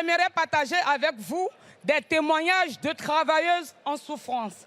j'aimerais partager avec vous des témoignages de travailleuses en souffrance,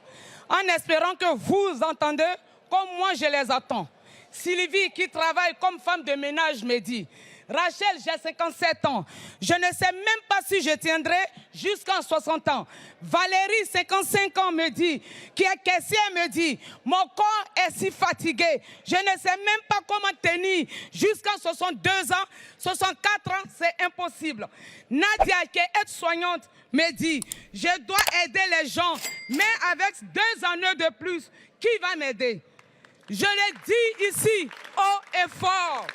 en espérant que vous entendez comme moi je les attends. Sylvie, qui travaille comme femme de ménage, me dit: Rachel, j'ai 57 ans. Je ne sais même pas si je tiendrai jusqu'à 60 ans. Valérie, 55 ans, me dit, qui est caissière, me dit: mon corps est si fatigué. Je ne sais même pas comment tenir jusqu'à 62 ans. 64 ans, c'est impossible. Nadia, qui est aide-soignante, me dit: je dois aider les gens, mais avec 2 années de plus, qui va m'aider? Je le dis ici, haut et fort.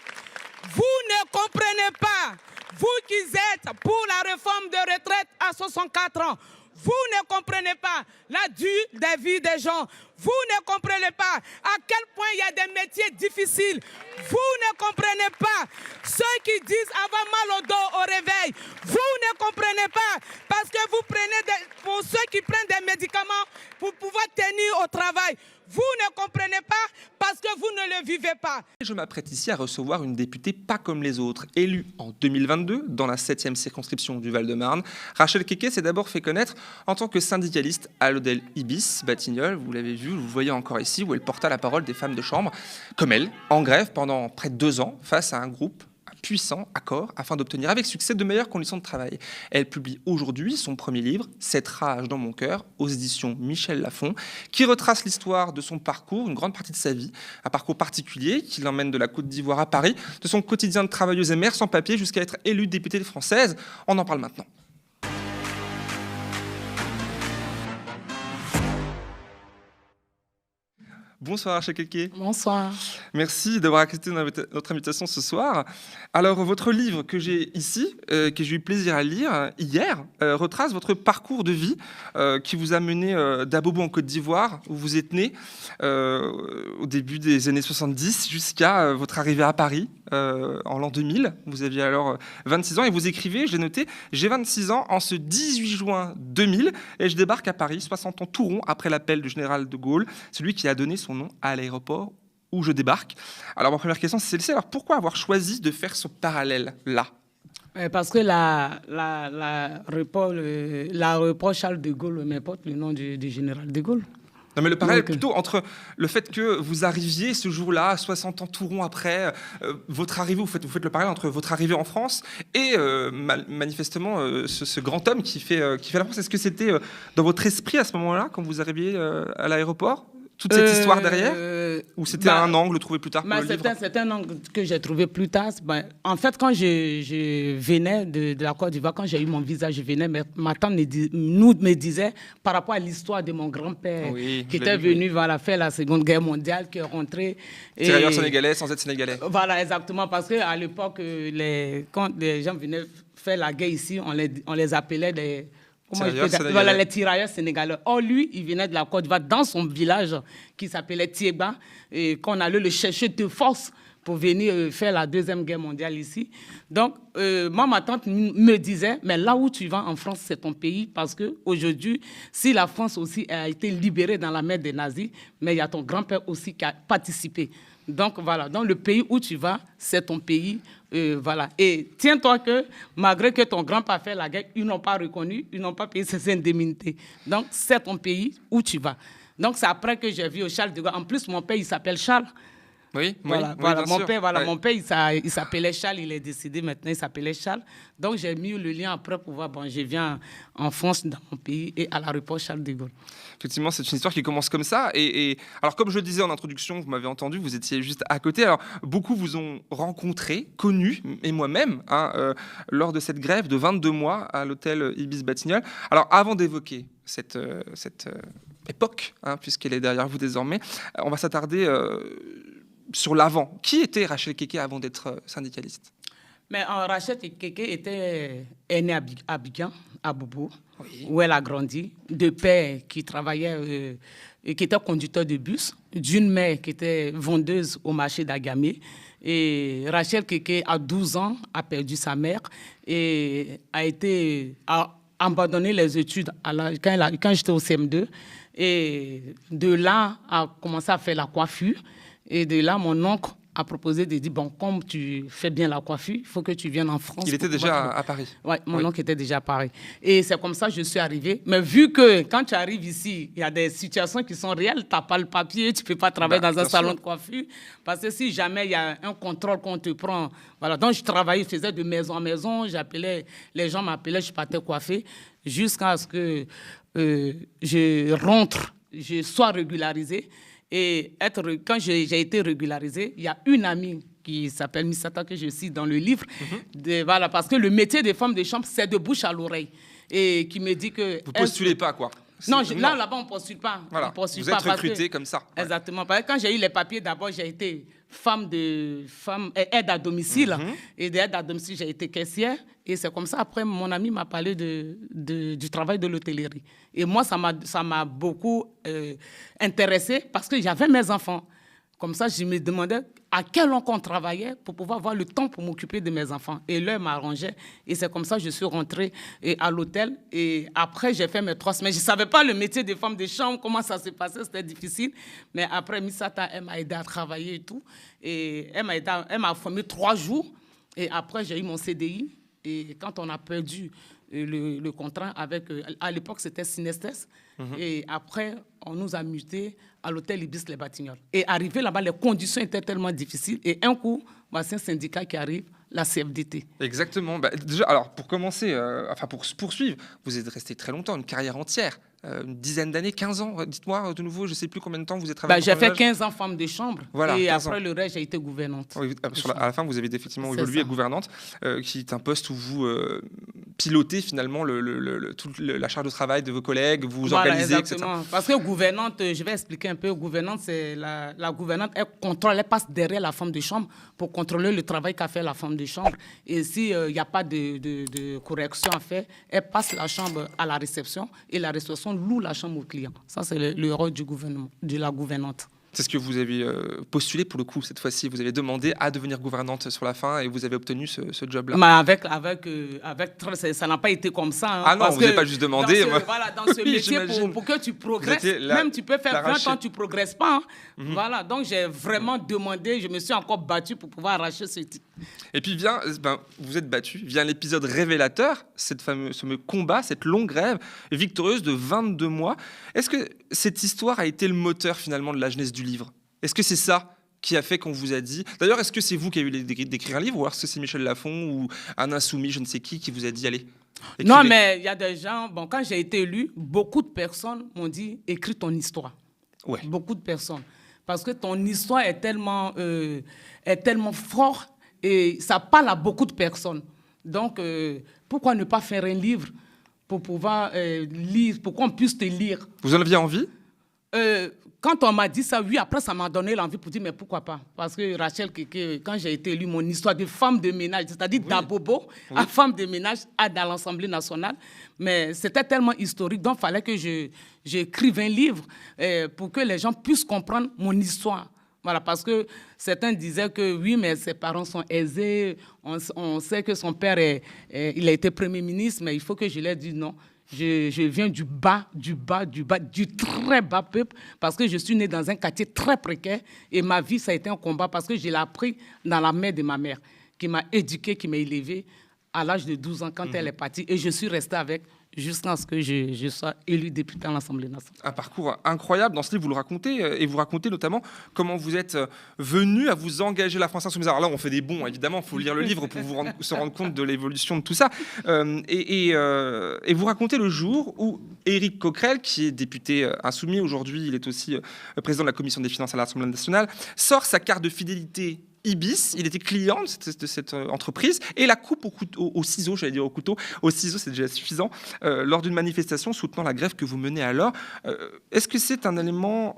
Vous ne comprenez pas, vous qui êtes pour la réforme de retraite à 64 ans, vous ne comprenez pas la durée de vie des gens. Vous ne comprenez pas à quel point il y a des métiers difficiles. Vous ne comprenez pas ceux qui disent avoir mal au dos au réveil. Vous ne comprenez pas parce que vous prenez pour ceux qui prennent des médicaments pour pouvoir tenir au travail. Vous ne comprenez pas parce que vous ne le vivez pas. Je m'apprête ici à recevoir une députée pas comme les autres. Élue en 2022 dans la 7e circonscription du Val-de-Marne, Rachel Keke s'est d'abord fait connaître en tant que syndicaliste à l'hôtel Ibis Batignolles. Vous l'avez vu, vous le voyez encore ici, où elle porta la parole des femmes de chambre, comme elle, en grève pendant près de 2 ans, face à un groupe puissant, Accor, afin d'obtenir avec succès de meilleures conditions de travail. Elle publie aujourd'hui son premier livre, Cette rage dans mon cœur, aux éditions Michel Lafon, qui retrace l'histoire de son parcours, une grande partie de sa vie, un parcours particulier qui l'emmène de la Côte d'Ivoire à Paris, de son quotidien de travailleuse et mère sans papier jusqu'à être élue députée française. On en parle maintenant. Bonsoir Rachel Keke. Bonsoir. Merci d'avoir accepté notre invitation ce soir. Alors, votre livre que j'ai ici, que j'ai eu plaisir à lire hier, retrace votre parcours de vie qui vous a mené d'Abobo en Côte d'Ivoire, où vous êtes né au début des années 70, jusqu'à votre arrivée à Paris en l'an 2000. Vous aviez alors 26 ans et vous écrivez, j'ai noté: j'ai 26 ans en ce 18 juin 2000 et je débarque à Paris, 60 ans tout rond après l'appel du général de Gaulle, celui qui a donné son nom à l'aéroport où je débarque. Alors, ma première question, c'est celle-ci. Alors, pourquoi avoir choisi de faire ce parallèle-là? Parce que l'aéroport Charles de Gaulle m'importe le nom du général de Gaulle. Non, mais le parallèle plutôt entre le fait que vous arriviez ce jour-là, 60 ans tout rond après, votre arrivée, vous faites le parallèle entre votre arrivée en France et manifestement ce grand homme qui fait la France. Est-ce que c'était dans votre esprit à ce moment-là, quand vous arriviez à l'aéroport, toute cette histoire derrière, ou c'était un angle trouvé plus tard pour le livre? C'est un angle que j'ai trouvé plus tard. En fait, quand je venais de la Côte d'Ivoire, quand j'ai eu mon visa, je venais, ma tante me disait, par rapport à l'histoire de mon grand-père, qui était venu faire la Seconde Guerre mondiale, qui est rentré... Tirailleur sénégalais sans être sénégalais. Voilà, exactement, parce qu'à l'époque, quand les gens venaient faire la guerre ici, on les appelait des... Voilà, les tirailleurs sénégalais. Or, lui, il venait de la Côte d'Ivoire dans son village qui s'appelait Tiéba, et qu'on allait le chercher de force pour venir faire la Deuxième Guerre mondiale ici. Donc, moi, ma tante me disait, mais là où tu vas en France, c'est ton pays, parce qu'aujourd'hui, si la France aussi a été libérée dans la mer des nazis, mais il y a ton grand-père aussi qui a participé. Donc, voilà, dans le pays où tu vas, c'est ton pays. Voilà. Et tiens-toi que, malgré que ton grand-père a fait la guerre, ils n'ont pas reconnu, ils n'ont pas payé ses indemnités. Donc, c'est ton pays où tu vas. Donc, c'est après que j'ai vu au Charles de Gaulle. En plus, mon père, il s'appelle Charles. Oui, voilà, oui, bien mon sûr. père, mon père, il s'appelait Charles, il est décédé maintenant, il s'appelait Charles. Donc, j'ai mis le lien après pour voir, je viens en France, dans mon pays, et à l'aéroport Charles de Gaulle. Effectivement, c'est une histoire qui commence comme ça. Et alors, comme je le disais en introduction, vous m'avez entendu, vous étiez juste à côté. Alors, beaucoup vous ont rencontré, connu, et moi-même, lors de cette grève de 22 mois à l'hôtel Ibis Batignolles. Alors, avant d'évoquer cette époque, puisqu'elle est derrière vous désormais, on va s'attarder sur l'avant. Qui était Rachel Keke avant d'être syndicaliste? Mais Rachel Keke est née à Abidjan, à Bobo, où elle a grandi, de père qui travaillait, qui était conducteur de bus, d'une mère qui était vendeuse au marché d'Agamé. Et Rachel Keke, à 12 ans, a perdu sa mère et a abandonné les études quand j'étais au CM2. Et de là, a commencé à faire la coiffure. Et de là, mon oncle a proposé de dire, bon, comme tu fais bien la coiffure, il faut que tu viennes en France. Il était déjà à Paris. Oui, mon oncle était déjà à Paris. Et c'est comme ça que je suis arrivée. Mais vu que quand tu arrives ici, il y a des situations qui sont réelles, tu n'as pas le papier, tu ne peux pas travailler dans un salon de coiffure. Parce que si jamais il y a un contrôle qu'on te prend, voilà. Donc je travaillais, je faisais de maison en maison, les gens m'appelaient, je partais coiffer, jusqu'à ce que je rentre, je sois régularisée. Et quand j'ai été régularisée, il y a une amie qui s'appelle Misata, que je cite dans le livre, voilà, parce que le métier des femmes de chambre, c'est de bouche à l'oreille. Et qui me dit que... Vous ne postulez pas, quoi. Non, là-bas, on ne postule pas. Voilà. Vous êtes recrutée comme ça. Ouais. Exactement. Parce que quand j'ai eu les papiers, d'abord, j'ai été aide à domicile. Et d'aide à domicile, j'ai été caissière. Et c'est comme ça, après, mon ami m'a parlé du travail de l'hôtellerie. Et moi, ça m'a beaucoup intéressée parce que j'avais mes enfants. Comme ça, je me demandais à quel endroit on travaillait pour pouvoir avoir le temps pour m'occuper de mes enfants. Et l'heure m'arrangeait. Et c'est comme ça que je suis rentrée à l'hôtel. Et après, j'ai fait mes 3 semaines. Je ne savais pas le métier des femmes de chambre, comment ça se passait, c'était difficile. Mais après, Misata, elle m'a aidé à travailler et tout. Et elle m'a formé 3 jours. Et après, j'ai eu mon CDI. Et quand on a perdu le contrat avec... à l'époque, c'était Synesthèse. Et après, on nous a mutés à l'hôtel Ibis Les Batignolles. Et arrivé là-bas, les conditions étaient tellement difficiles. Et un coup, c'est un syndicat qui arrive, la CFDT. Exactement. Déjà, alors, pour commencer, pour se poursuivre, vous êtes resté très longtemps, une carrière entière. Une dizaine d'années, 15 ans, dites-moi de nouveau, je ne sais plus combien de temps vous êtes travaillé. J'ai fait 15 ans femme de chambre, voilà, et après le reste, j'ai été gouvernante. Oui, à la fin, vous avez effectivement évolué à gouvernante, qui est un poste où vous pilotez finalement toute la charge de travail de vos collègues, vous organisez, exactement. Etc. Parce que gouvernante, je vais expliquer un peu, gouvernante, c'est la gouvernante, elle passe derrière la femme de chambre pour contrôler le travail qu'a fait la femme de chambre. Et s'il n'y a pas de correction à faire, elle passe la chambre à la réception, et la réception loue la chambre au client. Ça, c'est le rôle du gouvernement, de la gouvernante. C'est ce que vous avez postulé pour le coup cette fois-ci. Vous avez demandé à devenir gouvernante sur la fin et vous avez obtenu ce job-là. Mais ça n'a pas été comme ça. Hein, ah non, vous n'avez pas juste demandé. Dans ce métier, pour que tu progresses, même tu peux faire 20 ans, tu ne progresses pas. Hein. Voilà, donc j'ai vraiment demandé, je me suis encore battue pour pouvoir arracher ce titre. Et puis vous êtes battu, vient l'épisode révélateur, ce fameux combat, cette longue grève victorieuse de 22 mois. Est-ce que cette histoire a été le moteur finalement de la jeunesse du livre? Est-ce que c'est ça qui a fait qu'on vous a dit... D'ailleurs, est-ce que c'est vous qui avez eu l'idée d'écrire un livre ou est-ce que c'est Michel Lafon ou un insoumis, je ne sais qui vous a dit allez écrivez. Non, mais il y a des gens... Bon, quand j'ai été élue, beaucoup de personnes m'ont dit écris ton histoire. Ouais. Beaucoup de personnes. Parce que ton histoire est tellement forte et ça parle à beaucoup de personnes. Donc, pourquoi ne pas faire un livre pour pouvoir lire, pour qu'on puisse te lire? Vous en aviez envie? Quand on m'a dit ça, oui, après, ça m'a donné l'envie pour dire, mais pourquoi pas? Parce que Rachel Keke, quand j'ai été élue, mon histoire de femme de ménage, c'est-à-dire d'Abobo à femme de ménage dans l'Assemblée nationale, mais c'était tellement historique, donc il fallait que j'écrive un livre pour que les gens puissent comprendre mon histoire. Voilà, parce que certains disaient que oui, mais ses parents sont aisés, on sait que son père, il a été Premier ministre, mais il faut que je leur dise non. Je viens du très bas peuple, parce que je suis née dans un quartier très précaire et ma vie, ça a été un combat parce que je l'ai appris dans la main de ma mère, qui m'a éduquée, qui m'a élevée à l'âge de 12 ans quand elle est partie. Et je suis restée avec jusqu'à ce que je sois élu député à l'Assemblée nationale. Un parcours incroyable. Dans ce livre, vous le racontez, et vous racontez notamment comment vous êtes venu à vous engager la France Insoumise. Alors là, on fait des bonds, évidemment, il faut lire le livre pour se rendre compte de l'évolution de tout ça. Et vous racontez le jour où Éric Coquerel, qui est député insoumis, aujourd'hui, il est aussi président de la Commission des finances à l'Assemblée nationale, sort sa carte de fidélité Ibis, il était client de cette entreprise et la coupe au ciseau, j'allais dire au couteau, au ciseau c'est déjà suffisant, lors d'une manifestation soutenant la grève que vous menez alors. Est-ce que c'est un élément,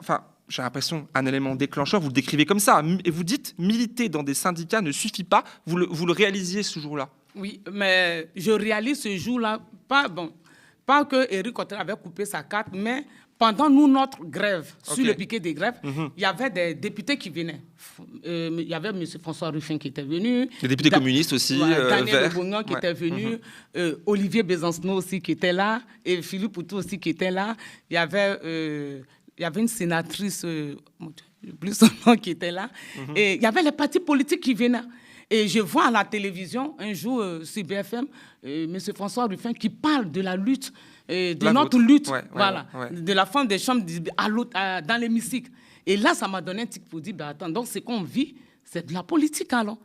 j'ai l'impression, un élément déclencheur, vous le décrivez comme ça, et vous dites militer dans des syndicats ne suffit pas, vous le réalisiez ce jour-là? Oui, mais je réalise ce jour-là, pas que Éric Coquerel avait coupé sa carte, mais pendant notre grève, sur le piquet des grèves, il y avait des députés qui venaient. Il y avait M. François Ruffin qui était venu. Les députés communistes aussi. Daniel Obongan qui était venu. Olivier Besancenot aussi qui était là. Et Philippe Poutou aussi qui était là. Il y avait une sénatrice, plus son nom qui était là. Et il y avait les partis politiques qui venaient. Et je vois à la télévision, un jour, sur BFM, M. François Ruffin qui parle de la lutte, de notre lutte, de la femme des chambres dans l'hémicycle. Et là, ça m'a donné un tic pour dire, ben, attends, donc ce qu'on vit, c'est de la politique alors.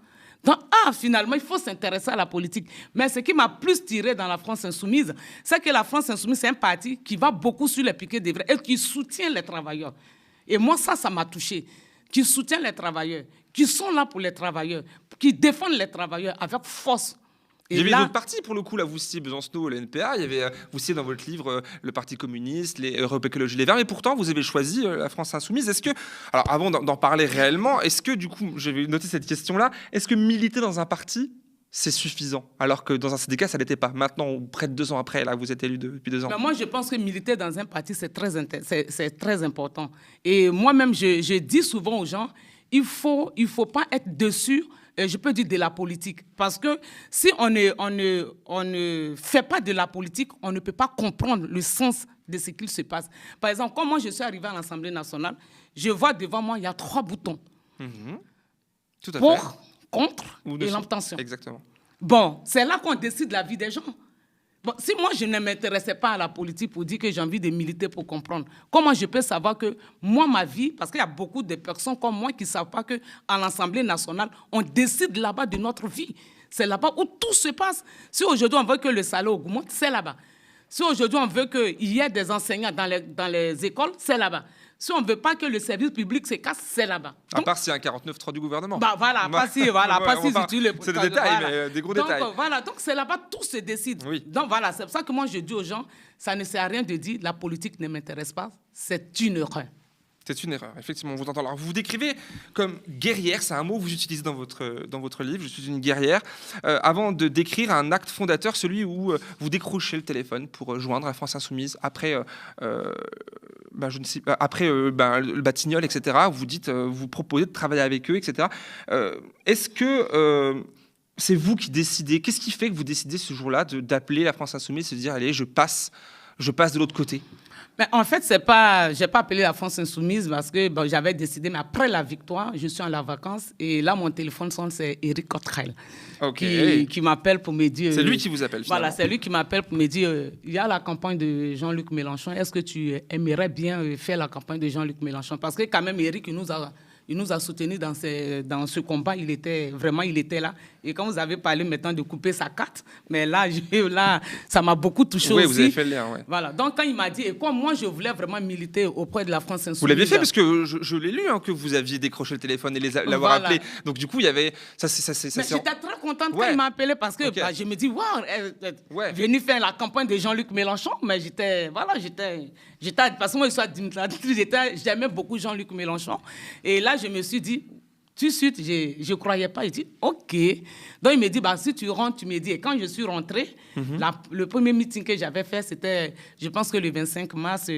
Donc, finalement, il faut s'intéresser à la politique. Mais ce qui m'a plus tiré dans la France insoumise, c'est que la France insoumise, c'est un parti qui va beaucoup sur les piquets des vrais et qui soutient les travailleurs. Et moi, ça m'a touché. Qui soutient les travailleurs, qui sont là pour les travailleurs, qui défendent les travailleurs avec force. Il y avait d'autres partis, pour le coup, là, vous citez Besancenot, le NPA, il y avait, vous citez dans votre livre le Parti communiste, les Europe Écologie Les Verts, mais pourtant, vous avez choisi la France insoumise. Est-ce que, alors avant d'en parler réellement, est-ce que, du coup, j'avais noté cette question-là, est-ce que militer dans un parti, c'est suffisant, alors que dans un syndicat, ça ne l'était pas? Maintenant, près de 2 ans après, là, vous êtes élu depuis 2 ans. Ben moi, je pense que militer dans un parti, c'est très important. Et moi-même, je dis souvent aux gens, il faut pas être dessus, je peux dire de la politique. Parce que si on ne fait pas de la politique, on ne peut pas comprendre le sens de ce qu'il se passe. Par exemple, quand moi je suis arrivé à l'Assemblée nationale, je vois devant moi, il y a 3 boutons. Tout à pour, fait. Contre et l'abstention. Exactement. Bon, c'est là qu'on décide la vie des gens. Bon, si moi, je ne m'intéressais pas à la politique pour dire que j'ai envie de militer pour comprendre, comment je peux savoir que moi, ma vie, parce qu'il y a beaucoup de personnes comme moi qui ne savent pas qu'à l'Assemblée nationale, on décide là-bas de notre vie. C'est là-bas où tout se passe. Si aujourd'hui, on veut que le salaire augmente, c'est là-bas. Si aujourd'hui, on veut qu'il y ait des enseignants dans les écoles, c'est là-bas. Si on ne veut pas que le service public se casse, c'est là-bas. À part s'il y a un 49.3 du gouvernement. Bah voilà, pas si tu le... C'est des détails, mais des gros détails. Voilà, donc c'est là-bas, tout se décide. Oui. Donc voilà, c'est pour ça que moi je dis aux gens, ça ne sert à rien de dire la politique ne m'intéresse pas, c'est une erreur. C'est une erreur, effectivement, on vous entend. Alors, vous vous décrivez comme guerrière, c'est un mot que vous utilisez dans votre livre, je suis une guerrière, avant de décrire un acte fondateur, celui où vous décrochez le téléphone pour joindre la France Insoumise après, le Batignolles, etc. Vous dites, vous proposez de travailler avec eux, etc. Est-ce que c'est vous qui décidez, qu'est-ce qui fait que vous décidez ce jour-là d'appeler la France Insoumise, de se dire, allez, je passe de l'autre côté? Mais en fait, j'ai pas appelé la France Insoumise parce que j'avais décidé, mais après la victoire, je suis en la vacances et là, mon téléphone sonne, c'est Éric Cotrel qui m'appelle pour me dire... C'est lui qui vous appelle, finalement. Voilà, c'est lui qui m'appelle pour me dire, il y a la campagne de Jean-Luc Mélenchon, est-ce que tu aimerais bien faire la campagne de Jean-Luc Mélenchon? Parce que quand même, Éric, il nous a soutenus dans ce combat, il était là. Et quand vous avez parlé maintenant de couper sa carte, mais là ça m'a beaucoup touché aussi. Oui, vous avez fait le lien, ouais. Voilà, donc quand il m'a dit, et comme moi je voulais vraiment militer auprès de la France Insoumise... Vous l'avez fait parce que je l'ai lu, que vous aviez décroché le téléphone et l'avoir appelé. Donc du coup, il y avait... Mais j'étais très contente quand il m'a appelé parce que je me dis, waouh, venir faire la campagne de Jean-Luc Mélenchon, mais j'étais... Parce que moi, j'aimais beaucoup Jean-Luc Mélenchon. Et là, je me suis dit... Tout de suite, je ne croyais pas. Il dit, OK. Donc, il me dit, si tu rentres, tu me dis. Et quand je suis rentrée, le premier meeting que j'avais fait, c'était, je pense que le 25 mars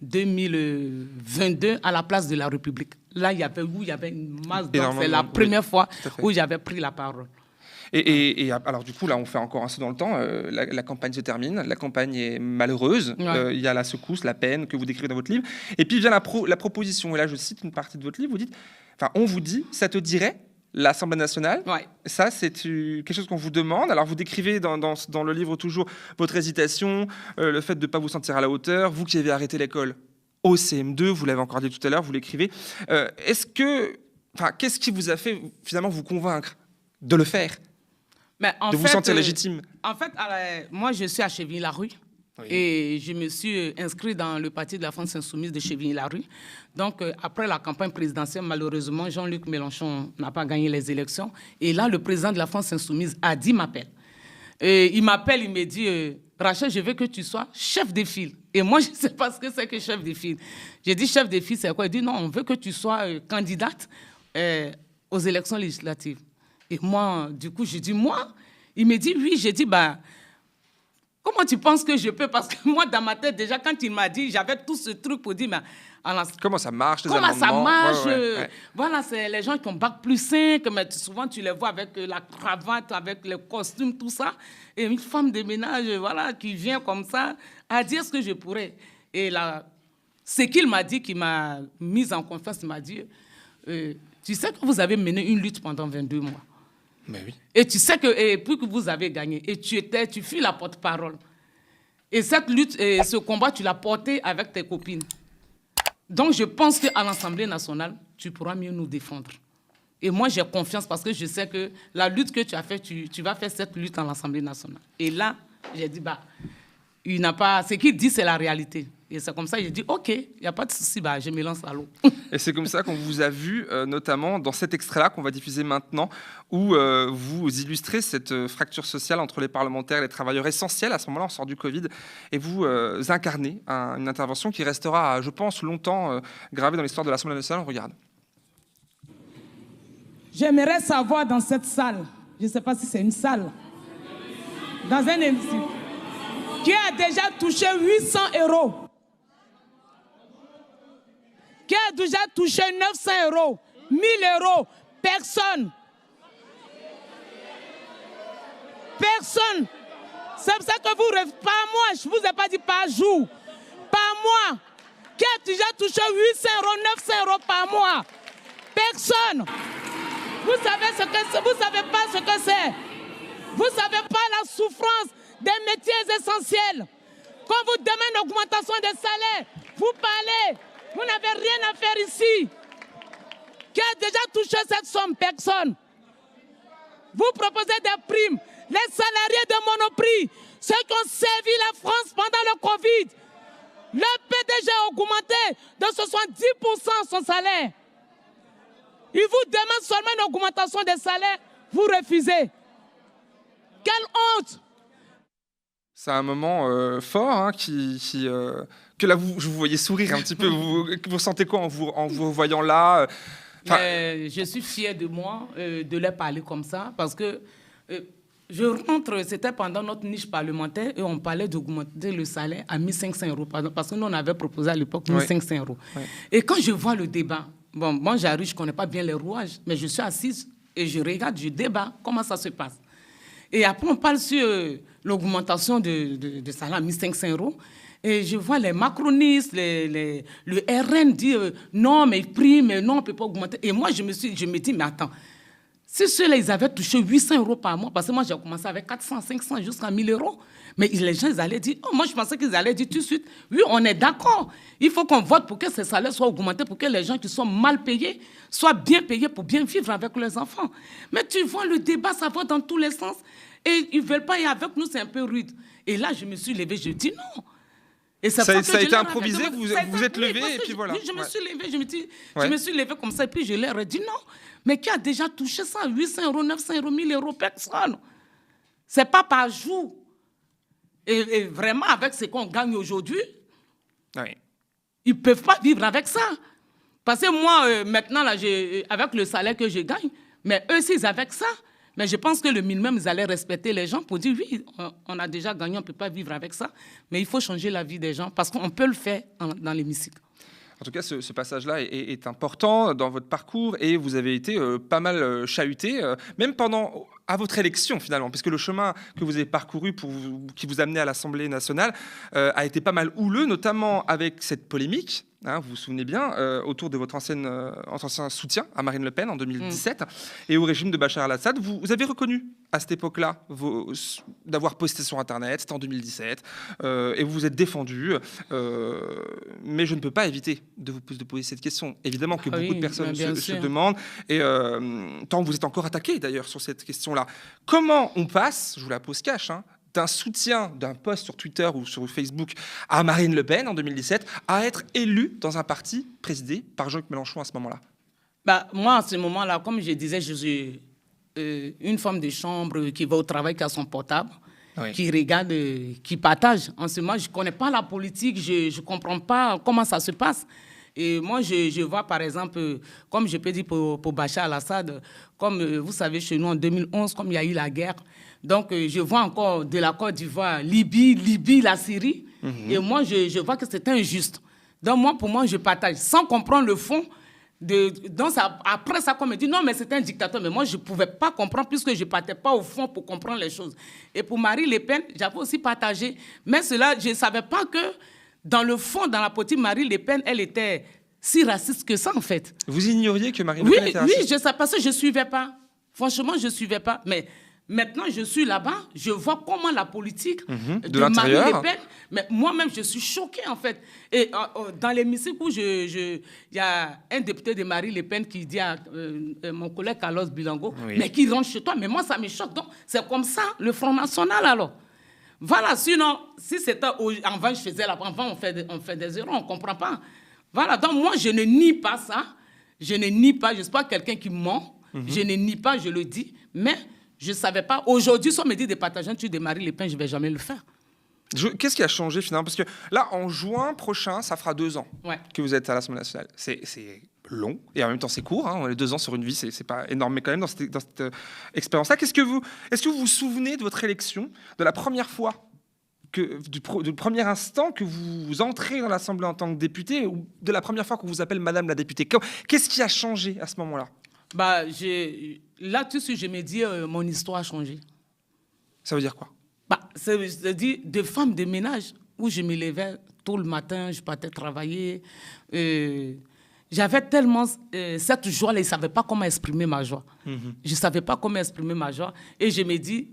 2022, à la place de la République. Là, il y avait une masse. Donc, c'est la première fois où j'avais pris la parole. Et alors, du coup, là, on fait encore un saut dans le temps. La campagne se termine. La campagne est malheureuse. Ouais. Il y a la secousse, la peine que vous décrivez dans votre livre. Et puis vient la proposition. Et là, je cite une partie de votre livre. Vous dites... Enfin, on vous dit, ça te dirait l'Assemblée nationale? Ouais. Ça, c'est quelque chose qu'on vous demande. Alors, vous décrivez dans le livre toujours votre hésitation, le fait de ne pas vous sentir à la hauteur. Vous qui avez arrêté l'école au CM2, vous l'avez encore dit tout à l'heure, vous l'écrivez. Qu'est-ce qui vous a fait finalement vous convaincre de le faire, vous sentir légitime? En fait, moi, je suis à Chevigny-la-Rue. Oui. Et je me suis inscrit dans le parti de la France Insoumise de Chevigny-la-Rue. Donc, après la campagne présidentielle, malheureusement, Jean-Luc Mélenchon n'a pas gagné les élections. Et là, le président de la France Insoumise m'appelle. Et il m'appelle, il me dit, Rachel, je veux que tu sois chef de file. Et moi, je ne sais pas ce que c'est que chef de file. J'ai dit, chef de file, c'est quoi? Il dit, non, on veut que tu sois candidate aux élections législatives. Et moi, du coup, j'ai dit, moi? Il me dit, oui. J'ai dit, comment tu penses que je peux? Parce que moi, dans ma tête, déjà, quand il m'a dit, j'avais tout ce truc pour dire, mais... comment ça marche, les amendements? Comment ça marche? Ouais. Voilà, c'est les gens qui ont bac+5, mais souvent, tu les vois avec la cravate, avec le costume, tout ça. Et une femme de ménage, voilà, qui vient comme ça, à dire ce que je pourrais. Et là, Ce qu'il m'a dit, qui m'a mise en confiance, il m'a dit, tu sais que vous avez mené une lutte pendant 22 mois. Mais oui. Et tu sais que, et puis que vous avez gagné, et tu fus la porte-parole. Et cette lutte, et ce combat, tu l'as porté avec tes copines. Donc, je pense qu'à l'Assemblée nationale, tu pourras mieux nous défendre. Et moi, j'ai confiance parce que je sais que la lutte que tu as faite, tu vas faire cette lutte à l'Assemblée nationale. Et là, j'ai dit, il n'a pas... Ce qu'il dit, c'est la réalité. Et c'est comme ça que j'ai dit, OK, il n'y a pas de souci, je me lance à l'eau. Et c'est comme ça qu'on vous a vu, notamment dans cet extrait-là qu'on va diffuser maintenant, où vous illustrez cette fracture sociale entre les parlementaires et les travailleurs essentiels. À ce moment-là, on sort du Covid, et vous incarnez une intervention qui restera, je pense, longtemps gravée dans l'histoire de l'Assemblée nationale. On regarde. J'aimerais savoir dans cette salle, je ne sais pas si c'est une salle, dans un hémicycle, qui a déjà touché 800 €, qui a déjà touché 900 €, 1000 €, personne. Personne. C'est pour ça que vous, pas moi, je ne vous ai pas dit par jour, par mois. Qui a déjà touché 800 €, 900 € par mois? Personne. Vous savez vous savez pas ce que c'est. Vous ne savez pas la souffrance des métiers essentiels. Quand vous demandez une augmentation des salaires, vous parlez. Vous n'avez rien à faire ici. Qui a déjà touché cette somme? Personne. Vous proposez des primes. Les salariés de Monoprix, ceux qui ont servi la France pendant le Covid, le PDG a augmenté de 70% son salaire. Il vous demande seulement une augmentation des salaires, vous refusez. Quelle honte! C'est un moment fort que là, je vous voyais sourire un petit peu. Vous sentez quoi en vous voyant là Je suis fière de moi de leur parler comme ça parce que je rentre, c'était pendant notre niche parlementaire et on parlait d'augmenter le salaire à 1 500 € parce que nous, on avait proposé à l'époque 1 500 €. Ouais. Et quand je vois le débat, moi j'arrive, je ne connais pas bien les rouages, mais je suis assise et je regarde, je débat, comment ça se passe. Et après, on parle sur l'augmentation de salaire à 1 500 €. Et je vois les macronistes, le RN dire non, mais prime, non, on ne peut pas augmenter. Et moi, je me dis, mais attends, si ceux-là, ils avaient touché 800 € par mois, parce que moi, j'ai commencé avec 400, 500, jusqu'à 1 000 €. Mais les gens, ils allaient dire, moi, je pensais qu'ils allaient dire tout de suite, oui, on est d'accord. Il faut qu'on vote pour que ces salaires soient augmentés, pour que les gens qui sont mal payés soient bien payés pour bien vivre avec leurs enfants. Mais tu vois, le débat, ça va dans tous les sens. Et ils ne veulent pas, et avec nous, c'est un peu rude. Et là, je me suis levée, je dis non. Et ça a été improvisé, vous êtes levé, et puis voilà. Je me suis levée, je me suis levée comme ça, et puis je leur ai dit non. Mais qui a déjà touché ça, 800 €, 900 €, 1 000 €, personne. Ce n'est pas par jour. Et vraiment, avec ce qu'on gagne aujourd'hui, ils ne peuvent pas vivre avec ça. Parce que moi, maintenant, là, avec le salaire que je gagne, mais eux, s'ils avaient ça, mais je pense que le minimum, ils allaient respecter les gens pour dire, oui, on a déjà gagné, on ne peut pas vivre avec ça, mais il faut changer la vie des gens parce qu'on peut le faire dans l'hémicycle. En tout cas, ce passage-là est important dans votre parcours et vous avez été pas mal chahuté, même à votre élection finalement, puisque le chemin que vous avez parcouru qui vous amenait à l'Assemblée nationale a été pas mal houleux, notamment avec cette polémique. Vous vous souvenez bien, autour de votre ancien soutien à Marine Le Pen en 2017 et au régime de Bachar el-Assad. Vous avez reconnu à cette époque-là d'avoir posté sur Internet, c'était en 2017, et vous vous êtes défendu. Mais je ne peux pas éviter de vous poser cette question. Évidemment que beaucoup de personnes se demandent, et tant que vous êtes encore attaqué d'ailleurs sur cette question-là. Comment on passe, je vous la pose cash, d'un soutien d'un post sur Twitter ou sur Facebook à Marine Le Pen en 2017 à être élu dans un parti présidé par Jean-Luc Mélenchon à ce moment-là? Moi, à ce moment-là, comme je disais, je suis une femme de chambre qui va au travail, qui a son portable, qui regarde, qui partage. En ce moment, je ne connais pas la politique, je ne comprends pas comment ça se passe. Et moi, je vois, par exemple, comme je peux dire pour Bachar el-Assad, comme vous savez, chez nous, en 2011, comme il y a eu la guerre, donc je vois encore de la Côte d'Ivoire, Libye, la Syrie, et moi, je vois que c'est injuste. Donc, pour moi, je partage, sans comprendre le fond. Donc après ça, qu'on me dit, non, mais c'est un dictateur. Mais moi, je ne pouvais pas comprendre puisque je ne partais pas au fond pour comprendre les choses. Et pour Marine Le Pen, j'avais aussi partagé. Mais cela, je ne savais pas que dans le fond, dans la politique, Marine Le Pen, elle était si raciste que ça, en fait. Vous ignoriez que Marine Le Pen était raciste? Oui, je sais, parce que je ne suivais pas. Franchement, je ne suivais pas. Mais maintenant, je suis là-bas, je vois comment la politique de l'intérieur. Marine Le Pen, mais moi-même, je suis choquée, en fait. Et dans l'hémicycle où il y a un député de Marine Le Pen qui dit à mon collègue Carlos Bilango, mais qui rentre chez toi, mais moi, ça me choque. Donc, c'est comme ça, le Front National, alors. Voilà, sinon, si c'était avant, je faisais avant, on fait des erreurs, on ne comprend pas. Voilà, donc moi, je ne nie pas ça. Je ne nie pas, je ne suis pas quelqu'un qui ment. Je ne nie pas, je le dis. Mais je ne savais pas. Aujourd'hui, si on me dit de partager un truc de Marine Le Pen, je ne vais jamais le faire. Qu'est-ce qui a changé finalement? Parce que là, en juin prochain, ça fera 2 ans que vous êtes à l'Assemblée nationale. C'est long et en même temps c'est cours. Hein. Les 2 ans sur une vie, c'est pas énorme, mais quand même dans cette expérience-là, est-ce que vous vous souvenez de votre élection, de la première fois, du premier instant que vous entrez dans l'Assemblée en tant que député, ou de la première fois qu'on vous appelle Madame la députée? Qu'est-ce qui a changé à ce moment-là? Là, tout de suite, je me dis, mon histoire a changé. Ça veut dire quoi? C'est-à-dire de femme de ménage, où je me levais tôt le matin, je partais travailler. J'avais tellement cette joie-là, je ne savais pas comment exprimer ma joie. Je ne savais pas comment exprimer ma joie. Et je me dis,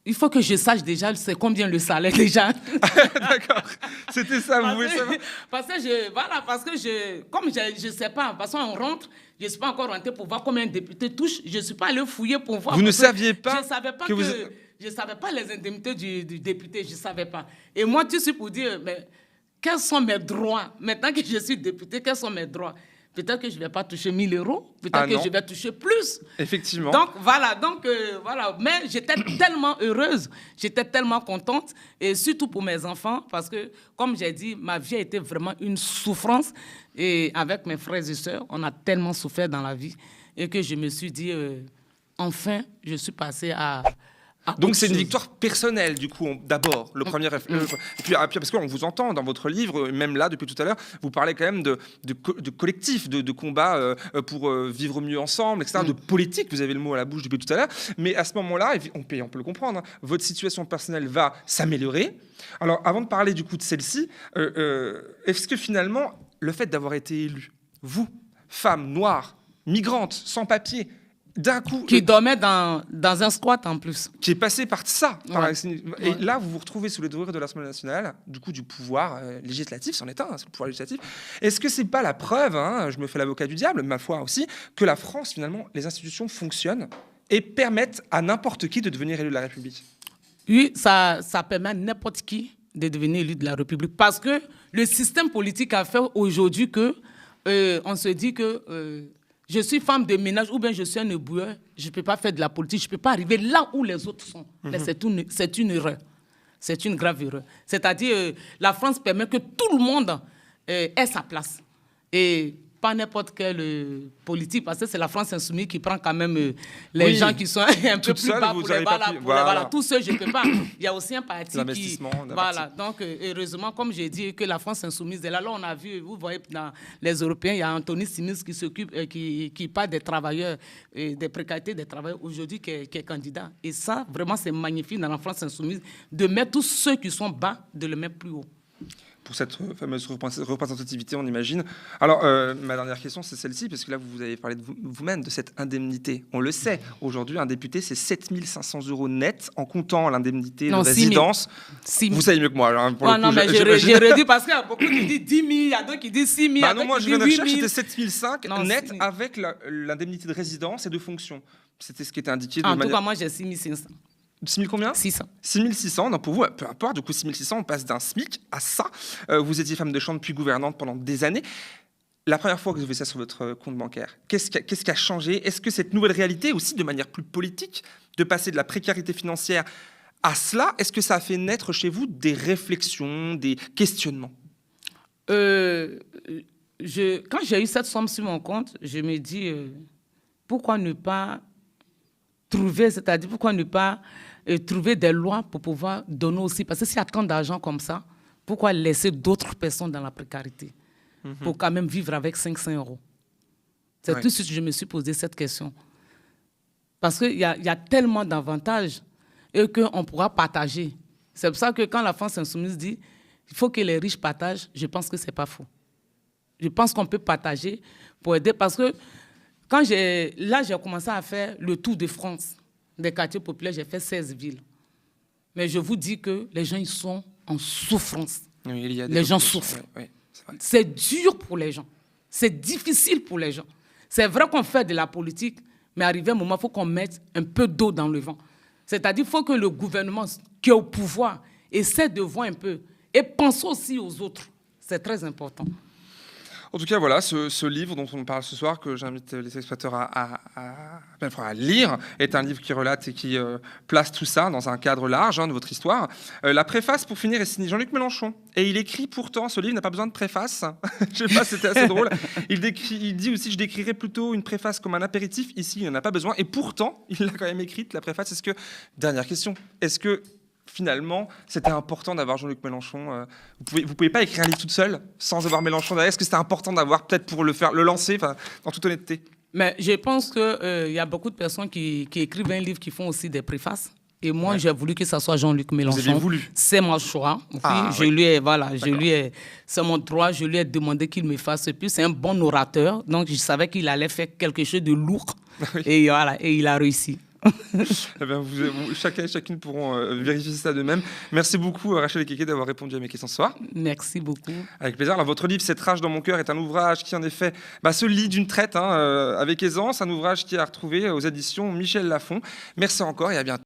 il faut que je sache déjà c'est combien le salaire déjà. D'accord, c'était ça, vous voulez savoir? Parce que comme je ne sais pas, parce qu'on rentre, je ne suis pas encore rentré pour voir combien de députés touchent. Je ne suis pas allé fouiller pour voir. Vous ne saviez pas? Je ne savais pas je ne savais pas les indemnités du député, je ne savais pas. Et moi, tu sais, pour dire, mais quels sont mes droits? Maintenant que je suis député, quels sont mes droits? Peut-être que je ne vais pas toucher 1 000 €, peut-être que je vais toucher plus. Effectivement. Donc, voilà. Mais j'étais tellement heureuse, j'étais tellement contente, et surtout pour mes enfants, parce que, comme j'ai dit, ma vie a été vraiment une souffrance. Et avec mes frères et sœurs, on a tellement souffert dans la vie, et que je me suis dit, enfin, je suis passée à... Donc c'est une victoire personnelle, du coup, d'abord, le premier réflexe. Et puis parce qu'on vous entend dans votre livre, même là, depuis tout à l'heure, vous parlez quand même de collectif, de combat pour vivre mieux ensemble, etc., de politique, vous avez le mot à la bouche depuis tout à l'heure. Mais à ce moment-là, on peut le comprendre, hein, votre situation personnelle va s'améliorer. Alors, avant de parler du coup de celle-ci, est-ce que finalement, le fait d'avoir été élu, vous, femme noire, migrante, sans papier, d'un coup... Qui dormait dans un squat en plus. Qui est passé par ça. Et là, vous vous retrouvez sous les dorures de l'Assemblée nationale, du coup, du pouvoir législatif, c'en est un, c'est le pouvoir législatif. Est-ce que c'est pas la preuve, hein, je me fais l'avocat du diable, ma foi aussi, que la France, finalement, les institutions fonctionnent et permettent à n'importe qui de devenir élu de la République? Oui, ça permet à n'importe qui de devenir élu de la République. Parce que le système politique a fait aujourd'hui que on se dit que... je suis femme de ménage ou bien je suis un éboueur, je ne peux pas faire de la politique, je ne peux pas arriver là où les autres sont. C'est une erreur. C'est une grave erreur. C'est-à-dire, la France permet que tout le monde ait sa place. Et pas n'importe quelle politique, parce que c'est la France insoumise qui prend quand même les gens qui sont un peu plus bas pour les voilà. Tous ceux, je ne peux pas. Il y a aussi un parti qui... Voilà. Donc, heureusement, comme j'ai dit, que la France insoumise est là. Là, on a vu, vous voyez, dans les Européens, il y a Anthony Simis qui s'occupe, qui parle des travailleurs, des précarités des travailleurs aujourd'hui, qui est candidat. Et ça, vraiment, c'est magnifique dans la France insoumise, de mettre tous ceux qui sont bas, de les mettre plus haut. Pour cette fameuse représentativité, on imagine. Alors, ma dernière question, c'est celle-ci, parce que là, vous avez parlé de vous-même, de cette indemnité. On le sait, aujourd'hui, un député, c'est 7 500 € net, en comptant l'indemnité de résidence. 6 000. Vous savez mieux que moi. Hein, non, mais j'ai réduit, parce qu'il y a beaucoup qui disent 10 000, il y a d'autres qui disent 6 000. Non, moi, je viens de recherche, c'était 7 500 net avec l'indemnité de résidence et de fonction. C'était ce qui était indiqué. En tout cas, moi, j'ai 6 500. 6 000 combien? 600. 6 600, donc pour vous, peu importe, du coup 6 600, on passe d'un SMIC à ça. Vous étiez femme de chambre puis gouvernante pendant des années. La première fois que vous avez ça sur votre compte bancaire, qu'est-ce qui a changé? Est-ce que cette nouvelle réalité aussi, de manière plus politique, de passer de la précarité financière à cela, est-ce que ça a fait naître chez vous des réflexions, des questionnements? Quand j'ai eu cette somme sur mon compte, je me dis, pourquoi ne pas trouver, c'est-à-dire pourquoi ne pas trouver des lois pour pouvoir donner aussi, parce que s'il y a tant d'argent comme ça, pourquoi laisser d'autres personnes dans la précarité pour quand même vivre avec 500 €? C'est tout de suite que je me suis posé cette question. Parce qu'il y a tellement d'avantages et qu'on pourra partager. C'est pour ça que quand la France insoumise dit il faut que les riches partagent. Je pense que ce n'est pas faux. Je pense qu'on peut partager pour aider parce que quand j'ai commencé à faire le tour de France, des quartiers populaires, j'ai fait 16 villes. Mais je vous dis que les gens, ils sont en souffrance. Oui, il y a les gens souffrent. Oui, c'est dur pour les gens. C'est difficile pour les gens. C'est vrai qu'on fait de la politique, mais arrivé un moment, il faut qu'on mette un peu d'eau dans le vent. C'est-à-dire qu'il faut que le gouvernement qui est au pouvoir essaie de voir un peu et pense aussi aux autres. C'est très important. En tout cas, voilà, ce livre dont on parle ce soir, que j'invite les spectateurs à lire, est un livre qui relate et qui place tout ça dans un cadre large de votre histoire. La préface, pour finir, est signée Jean-Luc Mélenchon. Et il écrit pourtant, ce livre n'a pas besoin de préface. Je sais pas, c'était assez drôle. Il dit aussi, je décrirais plutôt une préface comme un apéritif. Ici, il n'en a pas besoin. Et pourtant, il l'a quand même écrite, la préface. Dernière question, est-ce que finalement, c'était important d'avoir Jean-Luc Mélenchon. Vous pouvez pas écrire un livre toute seule sans avoir Mélenchon derrière. Est-ce que c'était important d'avoir, peut-être pour le lancer, en toute honnêteté? Mais je pense qu'il y a beaucoup de personnes qui écrivent un livre qui font aussi des préfaces. Et moi, j'ai voulu que ça soit Jean-Luc Mélenchon. Vous avez voulu? C'est mon choix. C'est mon droit. Je lui ai demandé qu'il me fasse. Et puis, c'est un bon orateur. Donc, je savais qu'il allait faire quelque chose de lourd. Oui. Et voilà, et il a réussi. Eh bien, chacun et chacune pourront vérifier ça de même. Merci beaucoup, Rachel Ekeke, d'avoir répondu à mes questions ce soir. Merci beaucoup. Avec plaisir. Alors, votre livre, Cette rage dans mon cœur, est un ouvrage qui, en effet, se lit d'une traite avec aisance. Un ouvrage qui est à retrouver aux éditions Michel Lafon. Merci encore et à bientôt.